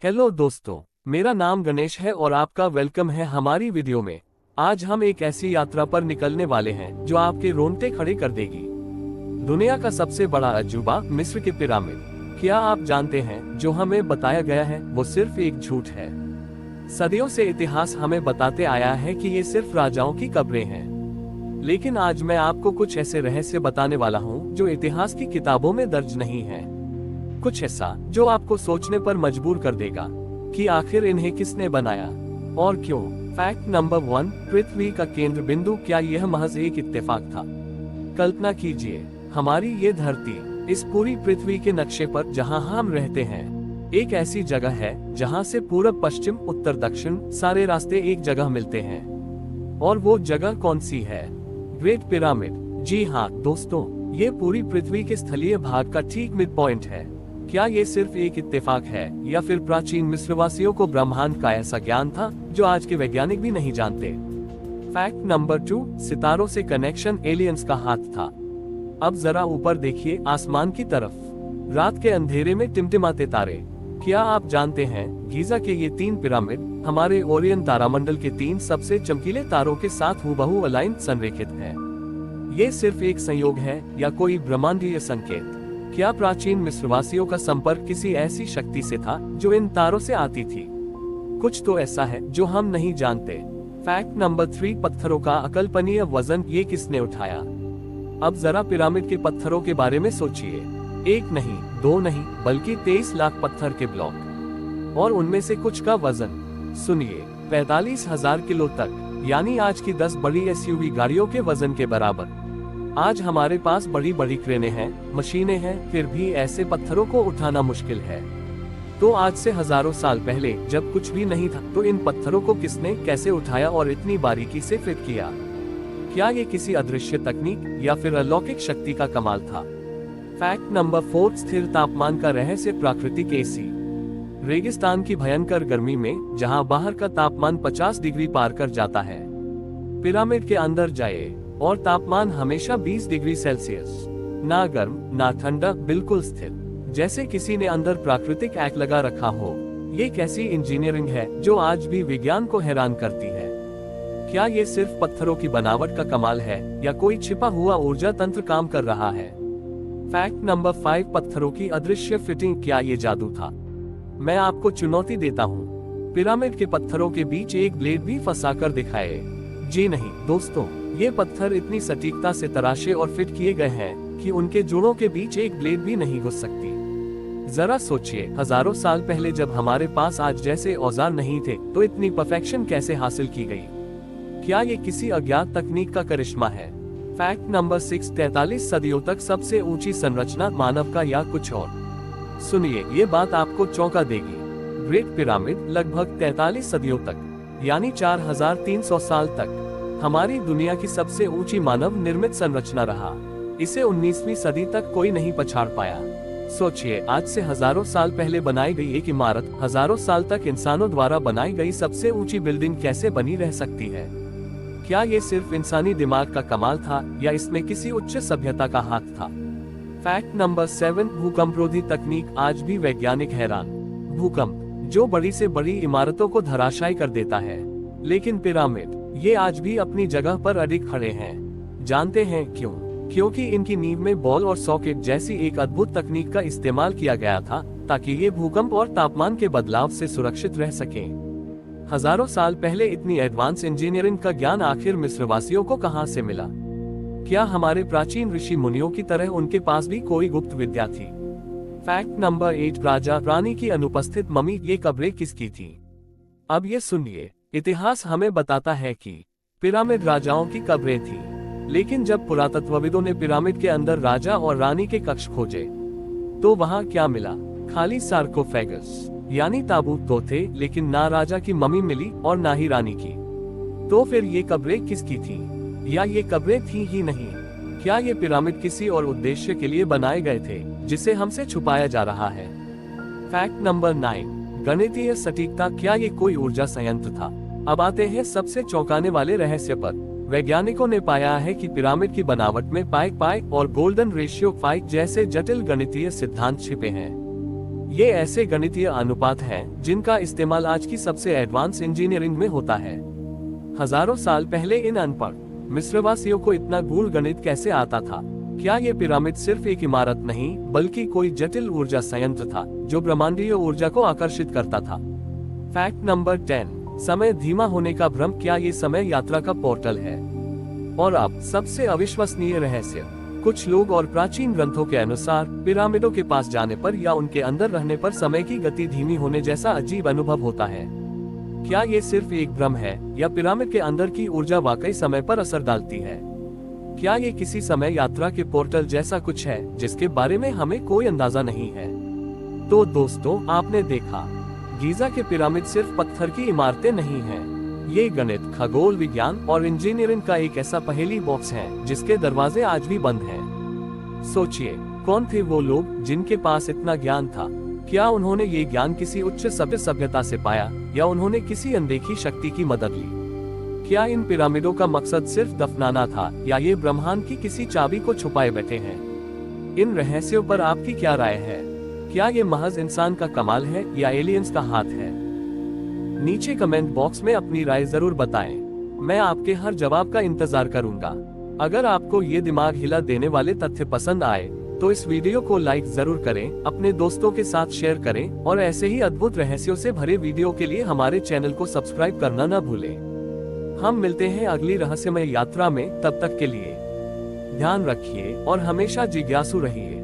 Hello दोस्तों, मेरा नाम गणेश है और आपका वेलकम है हमारी वीडियो में। आज हम एक ऐसी यात्रा पर निकलने वाले हैं जो आपके रोंगटे खड़े कर देगी। दुनिया का सबसे बड़ा अजूबा मिस्र के पिरामिड। क्या आप जानते हैं जो हमें बताया गया है वो सिर्फ एक झूठ है। सदियों से इतिहास हमें बताते आया है कि ये सिर्फ राजाओं की कब्रें हैं, लेकिन आज मैं आपको कुछ ऐसे रहस्य बताने वाला हूँ जो इतिहास की किताबों में दर्ज नहीं है। कुछ ऐसा जो आपको सोचने पर मजबूर कर देगा कि आखिर इन्हें किसने बनाया और क्यों। फैक्ट नंबर 1, पृथ्वी का केंद्र बिंदु। क्या यह महज एक इत्तेफाक था? कल्पना कीजिए, हमारी ये धरती, इस पूरी पृथ्वी के नक्शे पर जहां हम रहते हैं, एक ऐसी जगह है जहां से पूरब पश्चिम उत्तर दक्षिण सारे रास्ते एक जगह मिलते हैं। और वो जगह कौन सी है? Great pyramid. जी हाँ दोस्तों, ये पूरी पृथ्वी के स्थलीय भाग का ठीक मिड पॉइंट है। क्या ये सिर्फ एक इत्तेफाक है या फिर प्राचीन मिस्रवासियों को ब्रह्मांड का ऐसा ज्ञान था जो आज के वैज्ञानिक भी नहीं जानते? फैक्ट नंबर 2, सितारों से कनेक्शन एलियंस का हाथ था। अब जरा ऊपर देखिए आसमान की तरफ, रात के अंधेरे में टिमटिमाते तारे। क्या आप जानते हैं गीजा के ये 3 पिरामिड हमारे ओरियन तारामंडल के 3 सबसे चमकीले तारों के साथ हूबहू अलाइन संरेखित हैं। ये सिर्फ एक संयोग है या कोई ब्रह्मांडीय संकेत? क्या प्राचीन मिस्रवासियों का संपर्क किसी ऐसी शक्ति से था जो इन तारों से आती थी? कुछ तो ऐसा है जो हम नहीं जानते। फैक्ट नंबर 3, पत्थरों का अकल्पनीय वजन। ये किसने उठाया? अब जरा पिरामिड के पत्थरों के बारे में सोचिए। 1 नहीं, 2 नहीं, बल्कि 23 लाख पत्थर के ब्लॉक, और उनमें से कुछ का वजन सुनिए 45,000 किलो तक, यानी आज की 10 बड़ी एसयूवी गाड़ियों के वजन के बराबर। आज हमारे पास बड़ी बड़ी क्रेनें हैं, मशीनें हैं, फिर भी ऐसे पत्थरों को उठाना मुश्किल है। तो आज से हजारों साल पहले जब कुछ भी नहीं था, तो इन पत्थरों को किसने कैसे उठाया और इतनी बारीकी से फिट किया? क्या ये किसी अदृश्य तकनीक या फिर अलौकिक शक्ति का कमाल था? फैक्ट नंबर 4, स्थिर तापमान का रहस्य। प्राकृतिक एसी। रेगिस्तान की भयंकर गर्मी में जहां बाहर का तापमान 50 डिग्री पार कर जाता है, पिरामिड के अंदर जाए और तापमान हमेशा 20 डिग्री सेल्सियस, ना गर्म ना ठंडा, बिल्कुल स्थिर, जैसे किसी ने अंदर प्राकृतिक आग लगा रखा हो। ये कैसी इंजीनियरिंग है जो आज भी विज्ञान को हैरान करती है? क्या ये सिर्फ पत्थरों की बनावट का कमाल है या कोई छिपा हुआ ऊर्जा तंत्र काम कर रहा है? फैक्ट नंबर 5, पत्थरों की अदृश्य फिटिंग। क्या ये जादू था? मैं आपको चुनौती देता हूँ, पिरामिड के पत्थरों के बीच एक ब्लेड भी फंसा कर दिखाए। जी नहीं दोस्तों, ये पत्थर इतनी सटीकता से तराशे और फिट किए गए हैं कि उनके जोड़ों के बीच एक ब्लेड भी नहीं घुस सकती। जरा सोचिए, हजारों साल पहले जब हमारे पास आज जैसे औजार नहीं थे, तो इतनी परफेक्शन कैसे हासिल की गई? क्या ये किसी अज्ञात तकनीक का करिश्मा है? फैक्ट नंबर 6, 43 सदियों तक सबसे ऊंची संरचना मानव का या कुछ और? सुनिए, ये बात आपको चौंका देगी। ग्रेट पिरामिड लगभग 43 सदियों तक, यानी 4300 साल तक हमारी दुनिया की सबसे ऊंची मानव निर्मित संरचना रहा। इसे 19वीं सदी तक कोई नहीं पछाड़ पाया। सोचिए, आज से हजारों साल पहले बनाई गई एक इमारत हजारों साल तक इंसानों द्वारा बनाई गई सबसे ऊंची बिल्डिंग कैसे बनी रह सकती है? क्या ये सिर्फ इंसानी दिमाग का कमाल था या इसमें किसी उच्च सभ्यता का हाथ था? फैक्ट नंबर 7, भूकंपरोधी तकनीक। आज भी वैज्ञानिक हैरान। भूकंप जो बड़ी से बड़ी इमारतों को धराशायी कर देता है, लेकिन पिरामिड ये आज भी अपनी जगह पर अडिग खड़े हैं। जानते हैं क्यों? क्योंकि इनकी नींव में बॉल और सॉकेट जैसी एक अद्भुत तकनीक का इस्तेमाल किया गया था ताकि ये भूकंप और तापमान के बदलाव से सुरक्षित रह सकें। हजारों साल पहले इतनी एडवांस इंजीनियरिंग का ज्ञान आखिर मिस्रवासियों को कहां से मिला? क्या हमारे प्राचीन ऋषि मुनियों की तरह उनके पास भी कोई गुप्त विद्या थी? फैक्ट नंबर 8, राजा रानी की अनुपस्थित मम्मी। ये कब्रें किसकी थी? अब ये सुनिए, इतिहास हमें बताता है कि पिरामिड राजाओं की कब्रें थी, लेकिन जब पुरातत्वविदों ने पिरामिड के अंदर राजा और रानी के कक्ष खोजे, तो वहां क्या मिला? खाली सार्कोफेगस, यानी ताबूत तो थे, लेकिन ना राजा की मम्मी मिली और ना ही रानी की। तो फिर ये कब्रें किसकी थी? या ये कब्रें थी ही नहीं? क्या ये पिरामिड किसी और उद्देश्य के लिए बनाए गए थे जिसे हमसे छुपाया जा रहा है? फैक्ट नंबर 9, गणितीय सटीकता। क्या ये कोई ऊर्जा संयंत्र था? अब आते हैं सबसे चौंकाने वाले रहस्य पर। वैज्ञानिकों ने पाया है कि पिरामिड की बनावट में पाई और गोल्डन रेशियो 5 जैसे जटिल गणितीय सिद्धांत छिपे हैं। ये ऐसे गणितीय अनुपात हैं जिनका इस्तेमाल आज की सबसे एडवांस इंजीनियरिंग में होता है। हजारों साल पहले इन अनपढ़ मिस्रवासियों को इतना गूढ़ गणित कैसे आता था? क्या ये पिरामिड सिर्फ एक इमारत नहीं बल्कि कोई जटिल ऊर्जा संयंत्र था जो ब्रह्मांडीय ऊर्जा को आकर्षित करता था? फैक्ट नंबर 10, समय धीमा होने का भ्रम। क्या ये समय यात्रा का पोर्टल है? और अब सबसे अविश्वसनीय रहस्य, कुछ लोग और प्राचीन ग्रंथों के अनुसार पिरामिडों के पास जाने पर या उनके अंदर रहने पर समय की गति धीमी होने जैसा अजीब अनुभव होता है। क्या ये सिर्फ एक भ्रम है या पिरामिड के अंदर की ऊर्जा वाकई समय पर असर डालती है? क्या ये किसी समय यात्रा के पोर्टल जैसा कुछ है जिसके बारे में हमें कोई अंदाजा नहीं है? तो दोस्तों, आपने देखा, गीजा के पिरामिड सिर्फ पत्थर की इमारतें नहीं हैं। ये गणित, खगोल विज्ञान और इंजीनियरिंग का एक ऐसा पहेली बॉक्स है जिसके दरवाजे आज भी बंद हैं। सोचिए, कौन थे वो लोग जिनके पास इतना ज्ञान था? क्या उन्होंने ये ज्ञान किसी उच्च सभ्यता से पाया या उन्होंने किसी अनदेखी शक्ति की मदद ली? क्या इन पिरामिडों का मकसद सिर्फ दफनाना था या ये ब्रह्मांड की किसी चाबी को छुपाए बैठे हैं? इन रहस्यों पर आपकी क्या राय है? क्या ये महज इंसान का कमाल है या एलियंस का हाथ है? नीचे कमेंट बॉक्स में अपनी राय जरूर बताएं। मैं आपके हर जवाब का इंतजार करूंगा। अगर आपको ये दिमाग हिला देने वाले तथ्य पसंद आए तो इस वीडियो को लाइक जरूर करें, अपने दोस्तों के साथ शेयर करें और ऐसे ही अद्भुत रहस्यों से भरे वीडियो के लिए हमारे चैनल को सब्सक्राइब करना न भूलें। हम मिलते हैं अगली रहस्यमय यात्रा में। तब तक के लिए ध्यान रखिए और हमेशा जिज्ञासु रहिए।